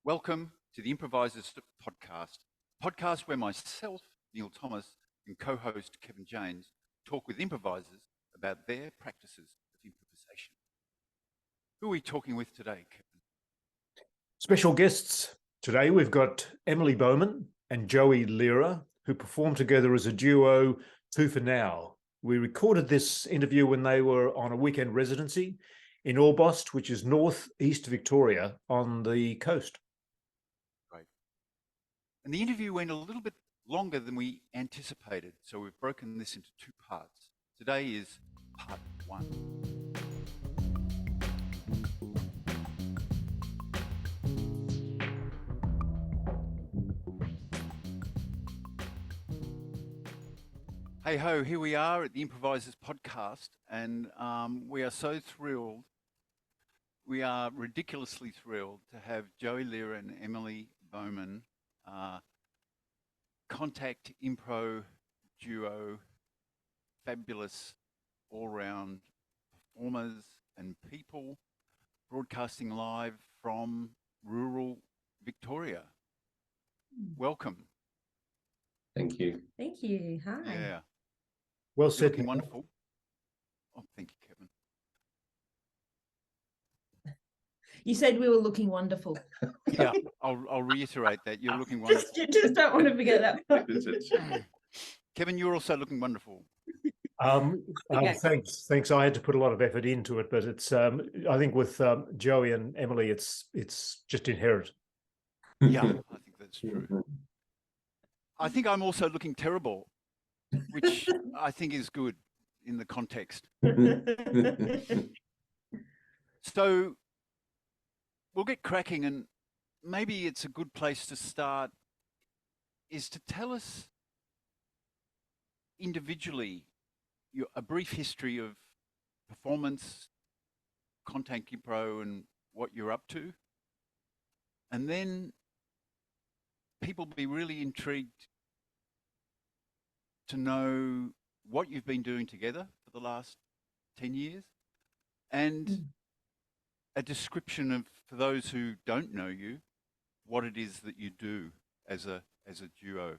Welcome to the Improvisors podcast where myself, Neil Thomas, and co-host Kevin James talk with improvisers about their practices of improvisation. Who are we talking with today, Kevin? Special guests. Today we've got Emily Bowman and Joey Lehrer, who perform together as a duo, Two for Now. We recorded this interview when they were on a weekend residency in Orbost, which is northeast Victoria on the coast. Great. And the interview went a little bit longer than we anticipated, so we've broken this into two parts. Today is part one. Hey ho, here we are at the Improvisers podcast, and we are so thrilled. We are ridiculously thrilled to have Joey Lehrer and Emily Bowman, Contact Impro duo, fabulous all-round performers and people, broadcasting live from rural Victoria. Welcome. Thank you. Thank you. Hi. Yeah. Well You're said. looking wonderful. Oh, thank you, Kevin. You said we were looking wonderful. Yeah, I'll reiterate that. You're looking wonderful. Just don't want to forget that part. Kevin, you're also looking wonderful. Okay. Thanks. I had to put a lot of effort into it, but it's I think with Joey and Emily, it's just inherent. Yeah, I think that's true. I think I'm also looking terrible, which I think is good in the context. So we'll get cracking, and maybe it's a good place to start is to tell us individually a brief history of performance, Contact Impro, and what you're up to. And then people be really intrigued to know what you've been doing together for the last 10 years and a description of, for those who don't know you, what it is that you do as a duo.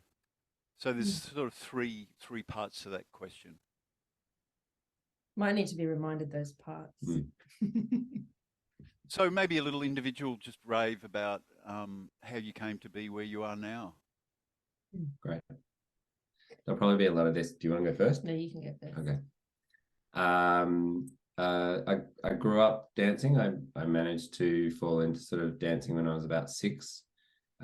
So there's sort of three parts to that question. Might need to be reminded those parts. So maybe a little individual just rave about how you came to be where you are now. Great. There'll probably be a lot of this. Do you want to go first? No, you can get this. Okay. I grew up dancing. I managed to fall into sort of dancing when I was about 6.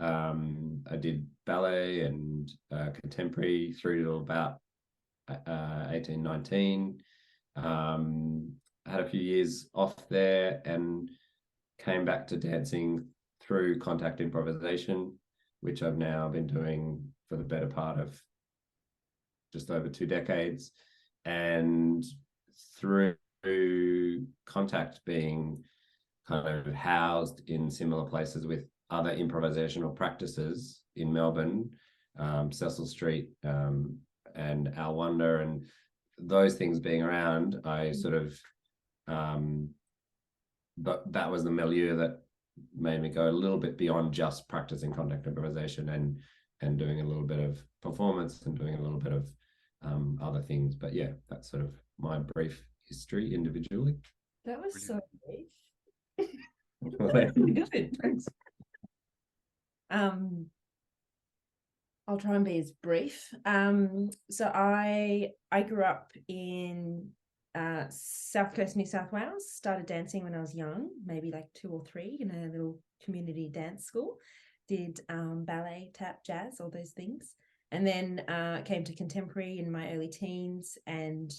I did ballet and contemporary through to about 18, 19. Had a few years off there and came back to dancing through Contact Improvisation, which I've now been doing for the better part of just over 2 decades. And through Contact being kind of housed in similar places with other improvisational practices in Melbourne, Cecil Street and Al Wonder, and those things being around, I sort of but that was the milieu that made me go a little bit beyond just practicing Contact Improvisation and doing a little bit of performance and doing a little bit of other things. But yeah, that's sort of my brief history individually. That was so brief. Good. Thanks. I'll try and be as brief. So I grew up in South Coast, New South Wales. Started dancing when I was young, maybe like 2 or 3, in a little community dance school. Did ballet, tap, jazz, all those things. And then came to contemporary in my early teens and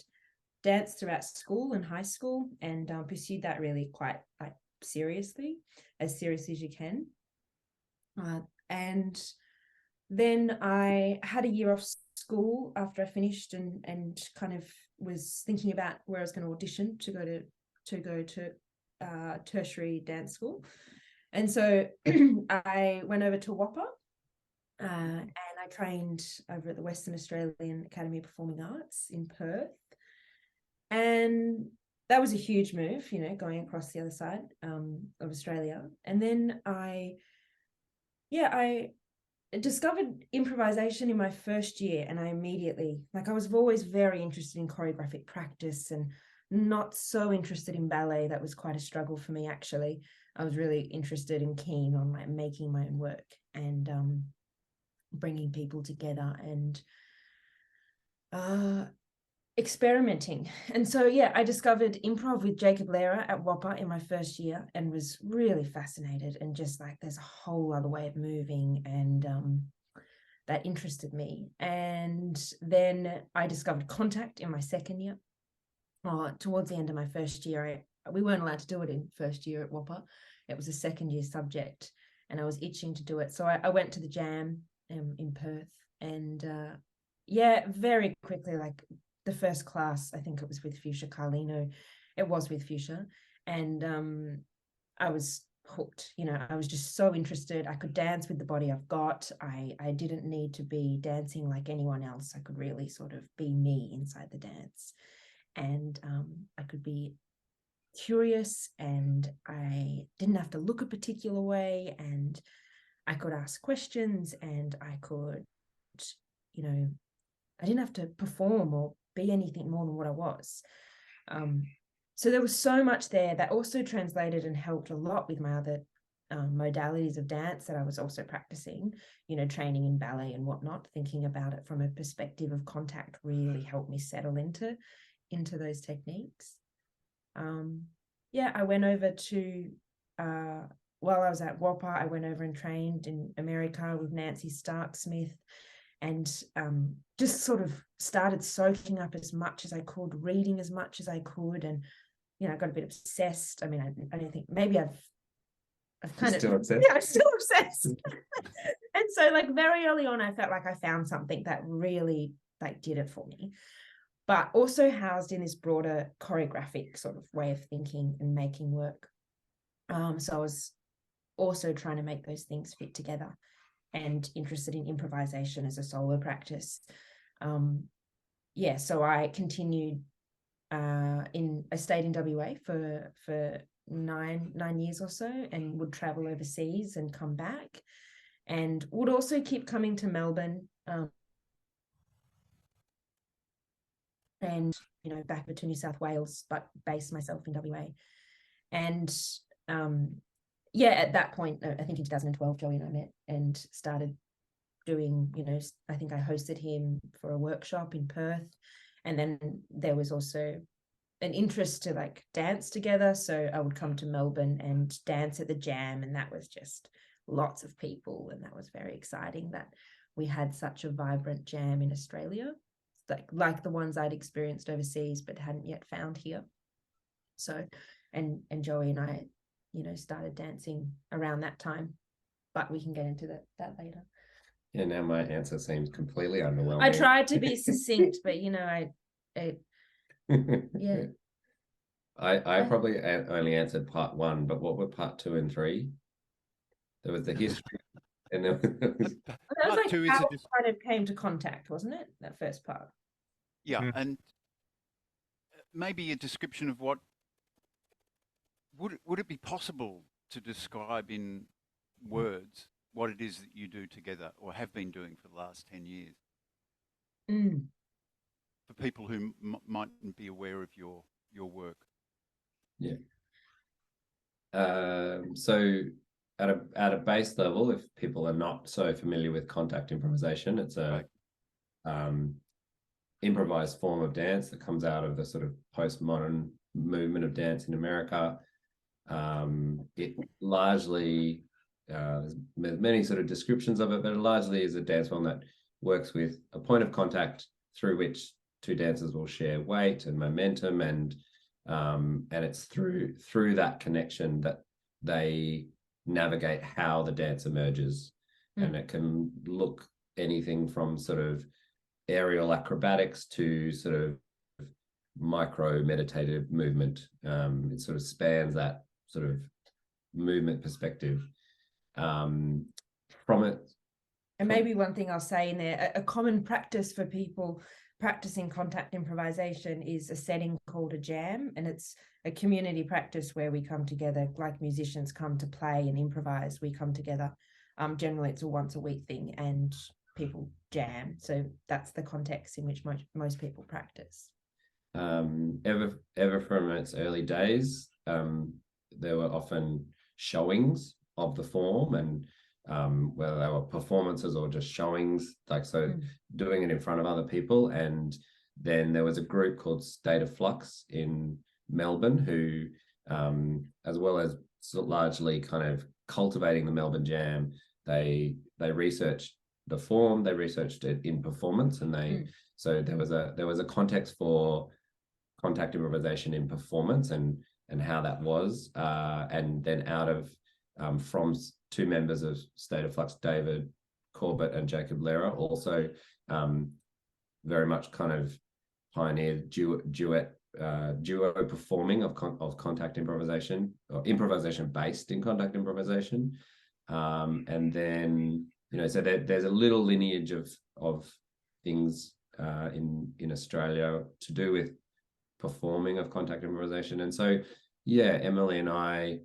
danced throughout school and high school, and pursued that really quite like seriously, as serious as you can. And then I had a year off school after I finished and kind of was thinking about where I was going to audition to go to tertiary dance school. And so I went over to WAPA and I trained over at the Western Australian Academy of Performing Arts in Perth. And that was a huge move, going across the other side of Australia. And then I Yeah, I discovered improvisation in my first year, and I immediately, like, I was always very interested in choreographic practice and not so interested in ballet. That was quite a struggle for me, actually. I was really interested and keen on like making my own work and bringing people together and experimenting. And so, yeah, I discovered improv with Jacob Lehrer at WAPA in my first year and was really fascinated, and just like there's a whole other way of moving, and that interested me. And then I discovered Contact in my second year. Towards the end of my first year, we weren't allowed to do it in first year at WAPA. It was a second year subject, and I was itching to do it. So I went to the Jam in Perth, and yeah, very quickly, like the first class, I think it was with Fuchsia Carlino. It was with Fuchsia, and I was hooked. You know, I was just so interested. I could dance with the body I've got. I didn't need to be dancing like anyone else. I could really sort of be me inside the dance, and I could be curious, and I didn't have to look a particular way, and I could ask questions, and I could, you know, I didn't have to perform or be anything more than what I was. So there was so much there that also translated and helped a lot with my other modalities of dance that I was also practicing, you know, training in ballet and whatnot. Thinking about it from a perspective of contact really helped me settle into those techniques. Yeah, I went over to, while I was at WAPA, I went over and trained in America with Nancy Stark-Smith, and just sort of started soaking up as much as I could, reading as much as I could, and, you know, I got a bit obsessed. I mean, I don't think, maybe I've kind of, still obsessed? yeah, I'm still obsessed. And so, like, very early on, I felt like I found something that really, like, did it for me, but also housed in this broader choreographic sort of way of thinking and making work. So I was also trying to make those things fit together, and interested in improvisation as a solo practice. Yeah, so I continued I stayed in WA for nine years or so, and would travel overseas and come back, and would also keep coming to Melbourne, and, you know, back to New South Wales, but based myself in WA. And yeah, at that point, I think in 2012, Joey and I met and started doing, you know, I think I hosted him for a workshop in Perth. And then there was also an interest to like dance together. So I would come to Melbourne and dance at the Jam. And that was just lots of people. And that was very exciting that we had such a vibrant Jam in Australia, like the ones I'd experienced overseas, but hadn't yet found here. So, and Joey and I, you know, started dancing around that time, but we can get into that later. Yeah, now my answer seems completely underwhelming. I tried to be succinct, but, you know, yeah. I probably only answered part one, but what were part 2 and 3? There was the history, and there was That was Part like two is how a it kind of came to Contact, wasn't it? That first part. Yeah, and maybe a description of what would it be possible to describe in words what it is that you do together or have been doing for the last 10 years for people who mightn't be aware of your work? Yeah. So at a base level, if people are not so familiar with contact improvisation, it's a improvised form of dance that comes out of the sort of postmodern movement of dance in America. It largely, there's many sort of descriptions of it, but it largely is a dance form that works with a point of contact through which two dancers will share weight and momentum, and it's through that connection that they navigate how the dance emerges. And it can look anything from sort of aerial acrobatics to sort of micro meditative movement. It sort of spans that sort of movement perspective. From it, and maybe one thing I'll say in there, a common practice for people practicing contact improvisation is a setting called a jam, and it's a community practice where we come together, like musicians come to play and improvise. We come together Generally, it's a once a week thing, and people jam. So that's the context in which most people practice. Ever from its early days, there were often showings of the form, and whether they were performances or just showings, like doing it in front of other people. And then there was a group called State of Flux in Melbourne who, as well as largely kind of cultivating the Melbourne Jam, they researched the form, they researched it in performance, and so there was a context for contact improvisation in performance and how that was, and then out of from two members of State of Flux, David Corbett and Jacob Lehrer, also very much kind of pioneered duo performing of contact improvisation, or improvisation based in contact improvisation. And then, so there's a little lineage of things in Australia to do with performing of contact improvisation. And so, yeah, Emily and I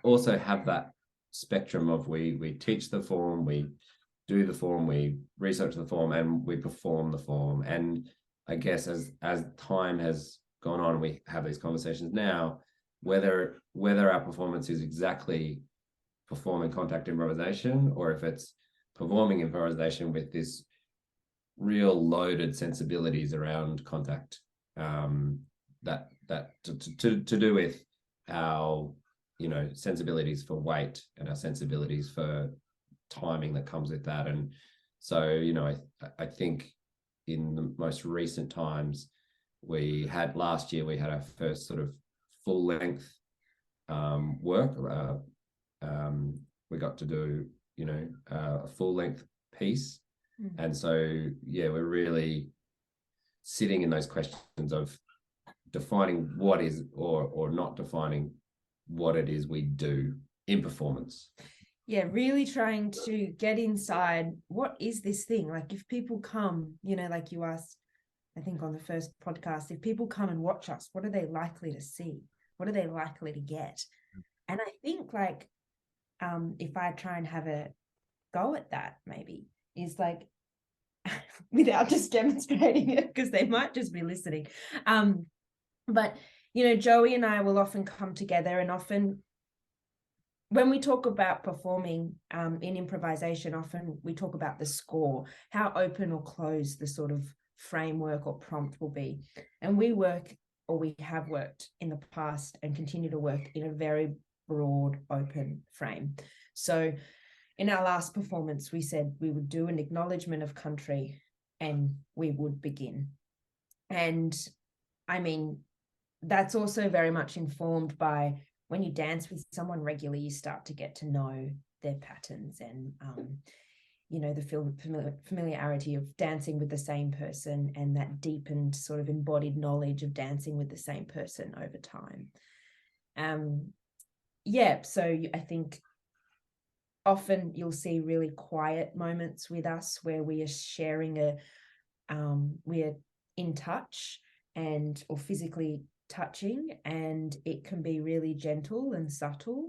also have that spectrum of we teach the form, we do the form, we research the form, and we perform the form. And I guess as time has gone on, we have these conversations now, whether our performance is exactly performing contact improvisation, or if it's performing improvisation with this real loaded sensibilities around contact, that to do with our sensibilities for weight and our sensibilities for timing that comes with that. And so I think in the most recent times, last year we had our first sort of full length work. We got to do a full length piece. And so we're really sitting in those questions of defining what is or not defining what it is we do in performance. Yeah, really trying to get inside, what is this thing? Like, if people come, like you asked, I think on the first podcast, if people come and watch us, what are they likely to see? What are they likely to get? And I think if I try and have a go at that, maybe is like, without just demonstrating it, because they might just be listening. But, Joey and I will often come together, and often when we talk about performing in improvisation, often we talk about the score, how open or closed the sort of framework or prompt will be. And we have worked in the past and continue to work in a very broad, open frame. So in our last performance, we said we would do an acknowledgement of country and we would begin. And I mean, that's also very much informed by when you dance with someone regularly, you start to get to know their patterns and, the familiarity of dancing with the same person, and that deepened sort of embodied knowledge of dancing with the same person over time. So I think often you'll see really quiet moments with us where we are sharing we're in touch or physically touching, and it can be really gentle and subtle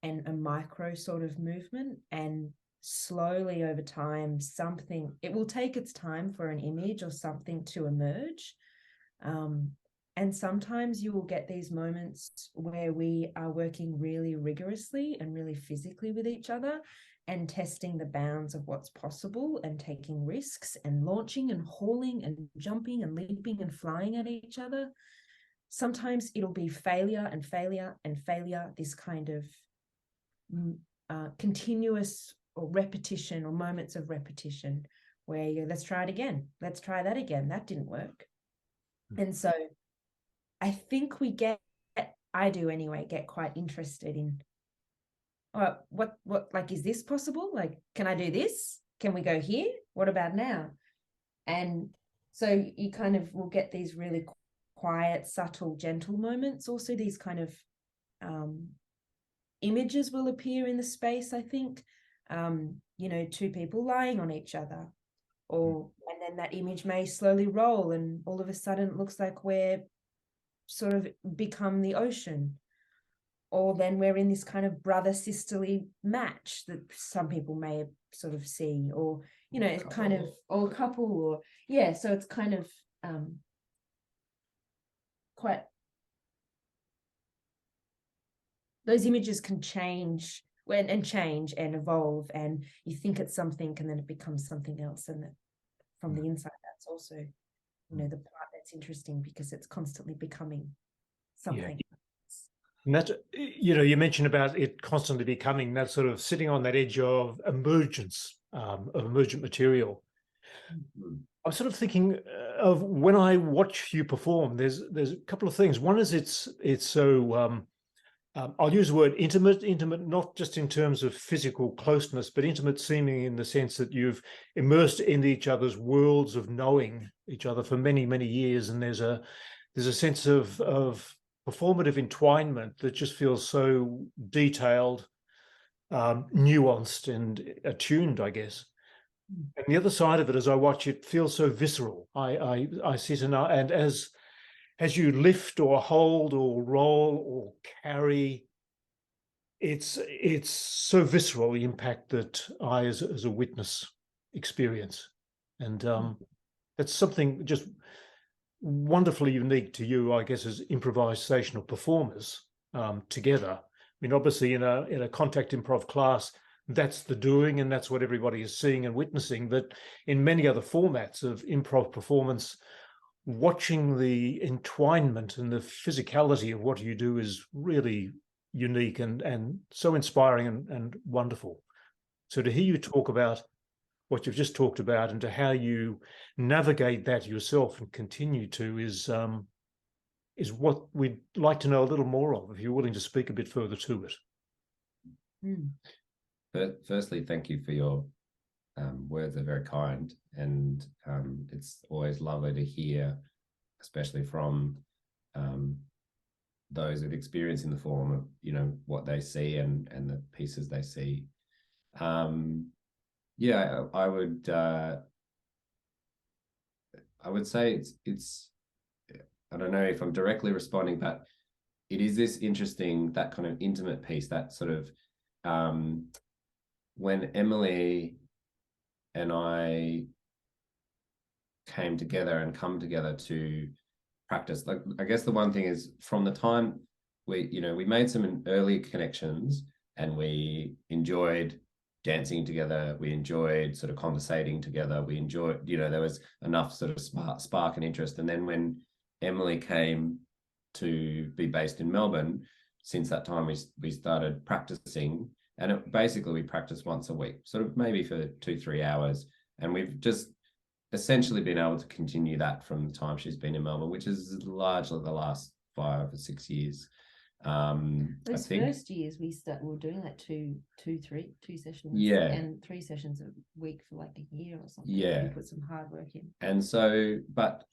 and a micro sort of movement, and slowly over time it will take its time for an image or something to emerge, and sometimes you will get these moments where we are working really rigorously and really physically with each other and testing the bounds of what's possible and taking risks and launching and hauling and jumping and leaping and flying at each other. Sometimes it'll be failure and failure and failure, this kind of continuous or repetition or moments of repetition where you let's try it again. Let's try that again. That didn't work. And so I think I do anyway, get quite interested in what like, is this possible? Like, can I do this? Can we go here? What about now? And so you kind of will get these really quiet, subtle, gentle moments. Also, these kind of images will appear in the space, I think. Two people lying on each other, and then that image may slowly roll, and all of a sudden it looks like we're sort of become the ocean. or then we're in this kind of brother-sisterly match that some people may sort of see, or, you know, it's kind of, or couple, or, yeah, so it's kind of quite, those images can change change and evolve, and you think it's something and then it becomes something else, and that from the inside, that's also, you know, the part that's interesting, because it's constantly becoming something. And that's, you know, you mentioned about it constantly becoming, that sort of sitting on that edge of emergence, of emergent material. I was sort of thinking of when I watch you perform, there's a couple of things. One is it's so, I'll use the word intimate, not just in terms of physical closeness, but intimate seeming in the sense that you've immersed in each other's worlds of knowing each other for many, many years. And there's a sense of performative entwinement that just feels so detailed, nuanced and attuned, I guess. And the other side of it, as I watch it, feels so visceral. I sit and as you lift or hold or roll or carry, it's so visceral, the impact that I as a witness experience. And that's something just wonderfully unique to you, I guess, as improvisational performers together. I mean, obviously in a contact improv class, that's the doing and that's what everybody is seeing and witnessing. But in many other formats of improv performance, watching the entwinement and the physicality of what you do is really unique and so inspiring and wonderful. So to hear you talk about what you've just talked about and to how you navigate that yourself and continue to is what we'd like to know a little more of, if you're willing to speak a bit further to it. Firstly, thank you for your words. Are very kind, and it's always lovely to hear, especially from those with experience in the form of, you know, what they see and the pieces they see. Yeah, I would say it's I don't know if I'm directly responding, but it is this interesting, that kind of intimate piece, that sort of when Emily and I came together and come together to practice, like, I guess the one thing is, from the time we made some early connections and we enjoyed dancing together, we enjoyed sort of conversating together, we enjoyed, you know, there was enough sort of spark and interest. And then when Emily came to be based in Melbourne, since that time we started practicing, and basically we practice once a week, sort of maybe for 2-3 hours, and we've just essentially been able to continue that from the time she's been in Melbourne, which is largely the last 5 or 6 years. Those first years we were doing like two sessions, yeah, and 3 sessions a week for like a year or something. Yeah, we put some hard work in. And so, but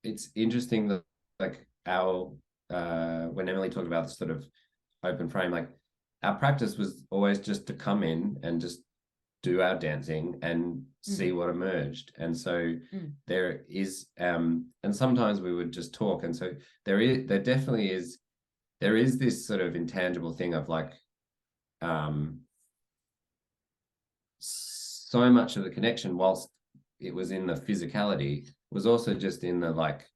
it's interesting that, like, our when Emily talked about the sort of open frame, like, our practice was always just to come in and just do our dancing and see what emerged. And so there is and sometimes we would just talk, and so there definitely is this sort of intangible thing of, like, so much of the connection, whilst it was in the physicality, was also just in the, like,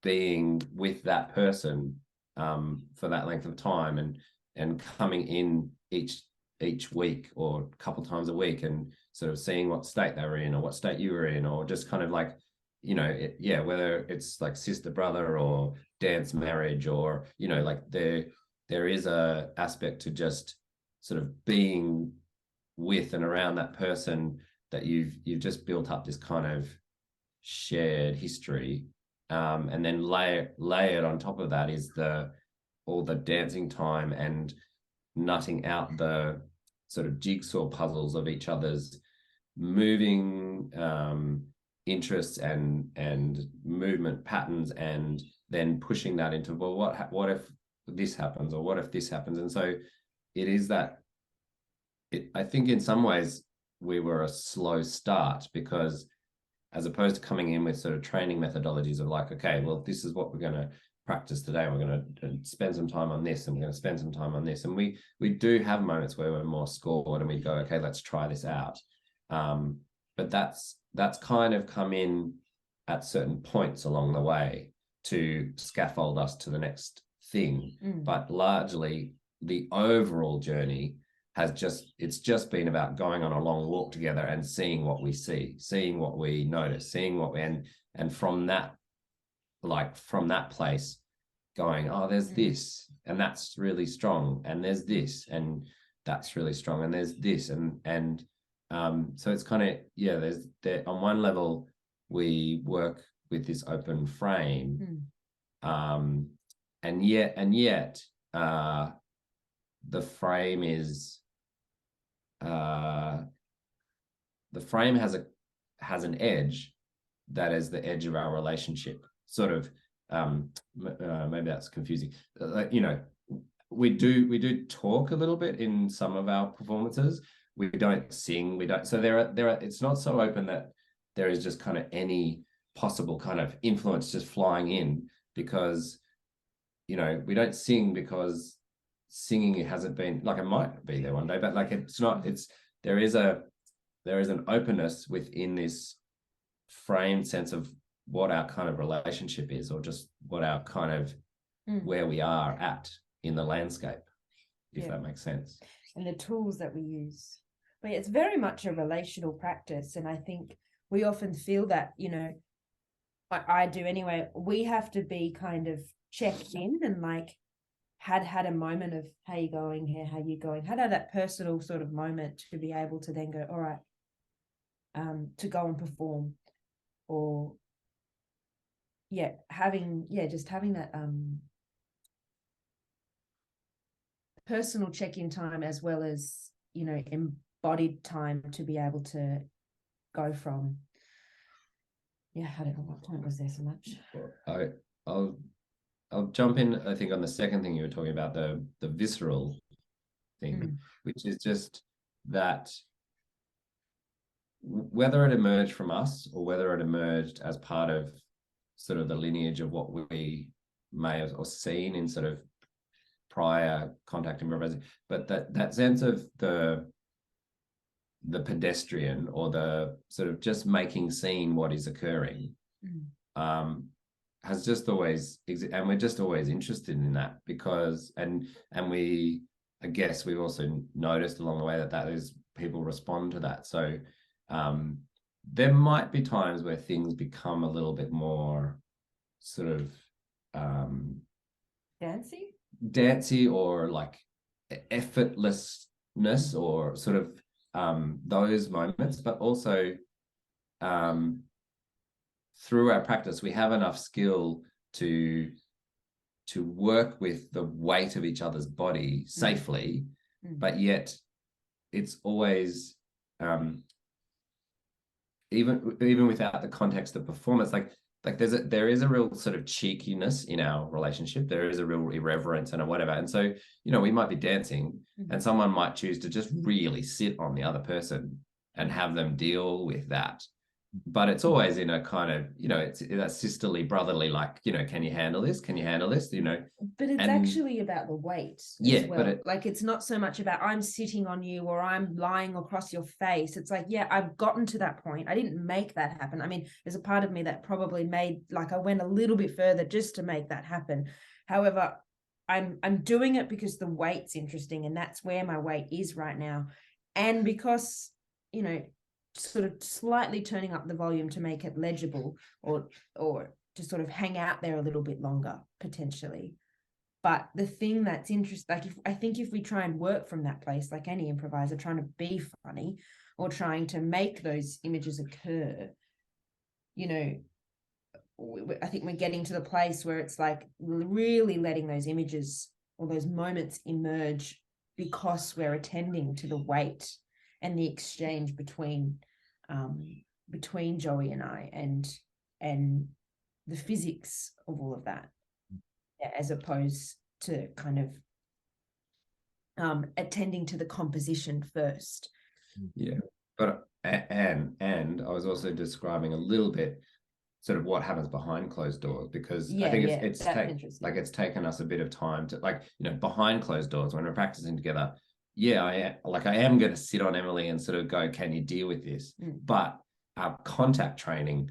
being with that person for that length of time, and coming in each week or a couple times a week and sort of seeing what state they were in or what state you were in, or just kind of, like, you know, whether it's like sister brother or dance marriage, or, you know, like, there is a aspect to just sort of being with and around that person, that you've just built up this kind of shared history, and then layered on top of that is all the dancing time and nutting out the sort of jigsaw puzzles of each other's moving interests and movement patterns, and then pushing that into, well, what if this happens, or what if this happens? And so it is that, I think in some ways we were a slow start, because as opposed to coming in with sort of training methodologies of, like, okay, well, this is what we're going to practice today. We're going to spend some time on this, and we're going to spend some time on this. And we do have moments where we're more scored and we go, okay, let's try this out. But that's kind of come in at certain points along the way to scaffold us to the next thing. But largely the overall journey it's just been about going on a long walk together and seeing what we see, seeing what we notice, seeing what we, and from that place going, oh, there's this, and that's really strong, and there's this, and that's really strong, and there's this, and so it's kind of, yeah, there on one level we work with this open frame, and yet the frame is the frame has an edge that is the edge of our relationship, sort of. Maybe that's confusing. We do talk a little bit in some of our performances. We don't sing. We don't. So there are. It's not so open that there is just kind of any possible kind of influence just flying in, because we don't sing because singing hasn't been, like, it might be there one day, but like it's not. There is an openness within this framed sense of what our kind of relationship is, or just what our kind of where we are at in the landscape, if that makes sense. And the tools that we use. But it's very much a relational practice. And I think we often feel that, I do anyway, we have to be kind of checked in and like had a moment of, how you going here, how you going, had that personal sort of moment to be able to then go, all right, to go and perform, or just having that personal check-in time, as well as embodied time to be able to go from. I don't know what point was there so much. I'll jump in, I think, on the second thing you were talking about, the visceral thing, which is just that whether it emerged from us or whether it emerged as part of sort of the lineage of what we may have or seen in sort of prior contact improvisation, but that sense of the pedestrian, or the sort of just making scene what is occurring, has just always, and we're just always interested in that, because and we, I guess we've also noticed along the way that is, people respond to that. So there might be times where things become a little bit more sort of dancey, or like effortlessness, or sort of those moments, but also through our practice we have enough skill to work with the weight of each other's body safely, but yet it's always even without the context of performance, like there is a real sort of cheekiness in our relationship. There is a real irreverence and a whatever. And so, we might be dancing and someone might choose to just really sit on the other person and have them deal with that. But it's always in a kind of, it's that sisterly, brotherly, like, can you handle this? Can you handle this? But it's actually about the weight as well. But it's not so much about I'm sitting on you or I'm lying across your face. It's like, I've gotten to that point. I didn't make that happen. I mean, there's a part of me that probably made, like, I went a little bit further just to make that happen. However, I'm doing it because the weight's interesting, and that's where my weight is right now. And because, sort of slightly turning up the volume to make it legible, or to sort of hang out there a little bit longer potentially. But the thing that's interesting, like, I think if we try and work from that place, like any improviser trying to be funny or trying to make those images occur, I think we're getting to the place where it's like really letting those images or those moments emerge, because we're attending to the weight and the exchange between Joey and I, and the physics of all of that, as opposed to kind of attending to the composition first. But and I was also describing a little bit sort of what happens behind closed doors, because Yeah, I think yeah, it's that's interesting. like it's taken us a bit of time to, like, you know, behind closed doors when we're practicing together. Yeah, I am going to sit on Emily and sort of go, can you deal with this? But our contact training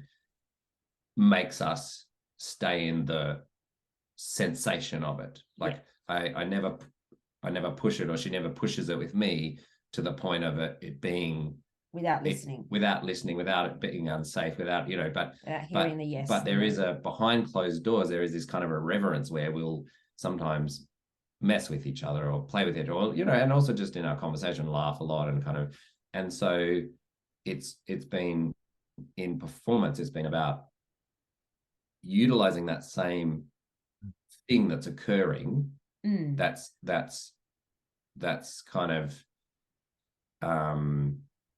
makes us stay in the sensation of it. Like I never push it, or she never pushes it with me to the point of it being without listening, without it being unsafe, without, you know, but hearing the yes. But there is a behind closed doors, there is this kind of a reverence where we'll sometimes mess with each other or play with it, or, you know, and also just in our conversation laugh a lot and kind of, and so it's been, in performance, it's been about utilizing that same thing that's occurring. That's kind of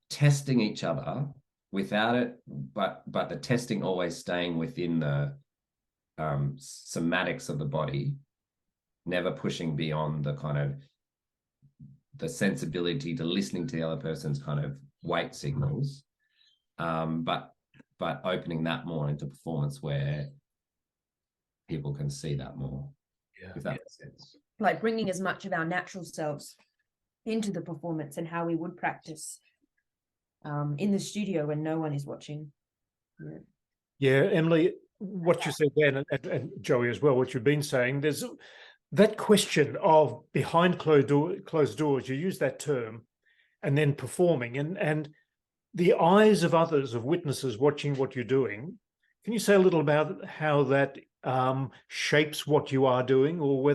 testing each other without it, but the testing always staying within the somatics of the body, never pushing beyond the kind of the sensibility to listening to the other person's kind of weight signals, but opening that more into performance where people can see that more, if that makes sense. Like bringing as much of our natural selves into the performance and how we would practice in the studio when no one is watching. Yeah, Emily, what you said then, and Joey as well, what you've been saying, there's that question of behind closed doors, you use that term, and then performing, and the eyes of others, of witnesses watching what you're doing. Can you say a little about how that shapes what you are doing, or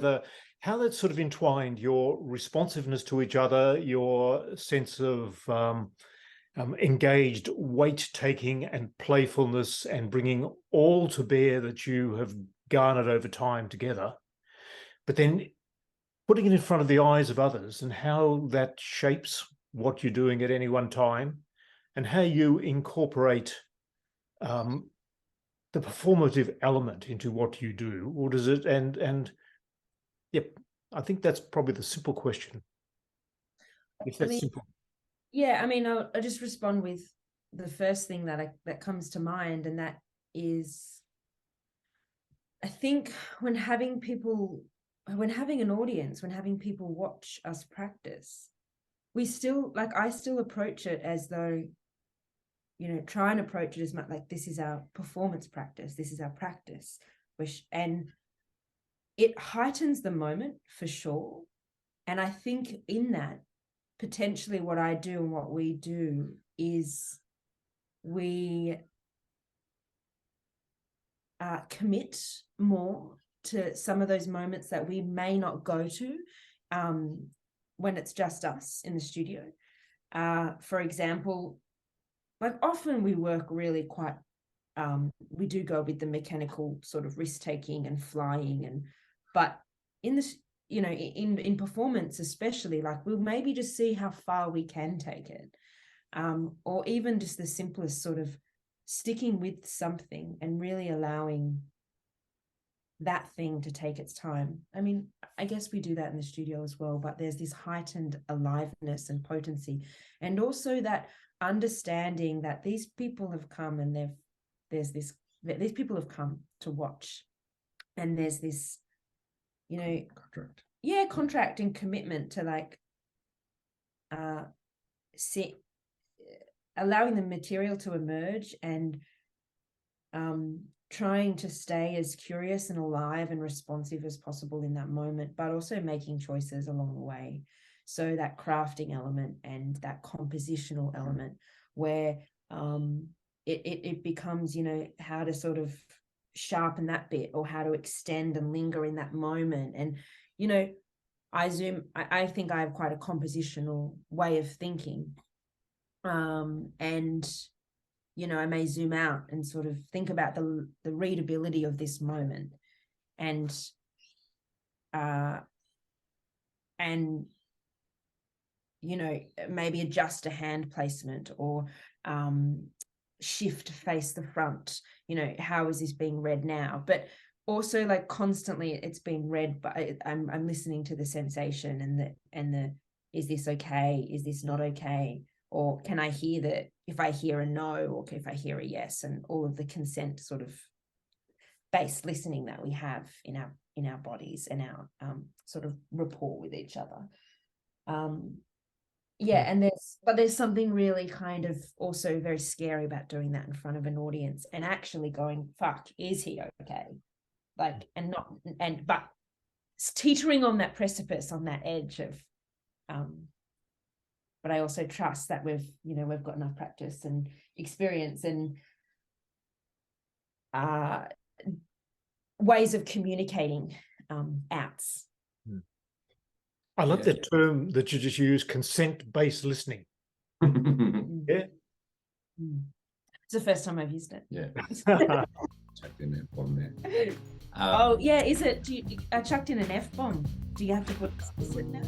how that's sort of entwined your responsiveness to each other, your sense of engaged weight taking and playfulness, and bringing all to bear that you have garnered over time together, but then putting it in front of the eyes of others, and how that shapes what you're doing at any one time, and how you incorporate the performative element into what you do, or does it? And yep, I think that's probably the simple question. If that's simple. Yeah, I mean, I'll just respond with the first thing that comes to mind, and that is, I think when having an audience, when having people watch us practice, I still approach it as though, you know, try and approach it as much like this is our performance practice, this is our practice, and it heightens the moment for sure. And I think in that, potentially what I do and what we do is we commit more to some of those moments that we may not go to when it's just us in the studio. For example, like often we work really quite, we do go with the mechanical sort of risk taking and flying, but in this, you know, in performance especially, like we'll maybe just see how far we can take it, or even just the simplest sort of sticking with something and really allowing that thing to take its time. I mean, I guess we do that in the studio as well, but there's this heightened aliveness and potency, and also that understanding that these people have come and these people have come to watch, and there's this, you know, contract and commitment to like allowing the material to emerge, and trying to stay as curious and alive and responsive as possible in that moment, but also making choices along the way. So that crafting element and that compositional element where it becomes, you know, how to sort of sharpen that bit, or how to extend and linger in that moment. And, you know, I think I have quite a compositional way of thinking. And, you know, I may zoom out and sort of think about the readability of this moment, and you know, maybe adjust a hand placement, or shift to face the front. You know, how is this being read now? But also, like, constantly it's being read, but I'm listening to the sensation and the is this okay? Is this not okay? or can I hear that if I hear a no, or if I hear a yes, and all of the consent sort of based listening that we have in our bodies and our sort of rapport with each other. And there's something really kind of also very scary about doing that in front of an audience and actually going, fuck, is he okay? Like, but teetering on that precipice, on that edge of, but I also trust that we've got enough practice and experience and ways of communicating outs. I love that term that you just use, consent-based listening. Yeah. It's the first time I've used it. Yeah. Chucked in that bomb there. Oh, yeah, is it? I chucked in an F-bomb. Do you have to put explicit now?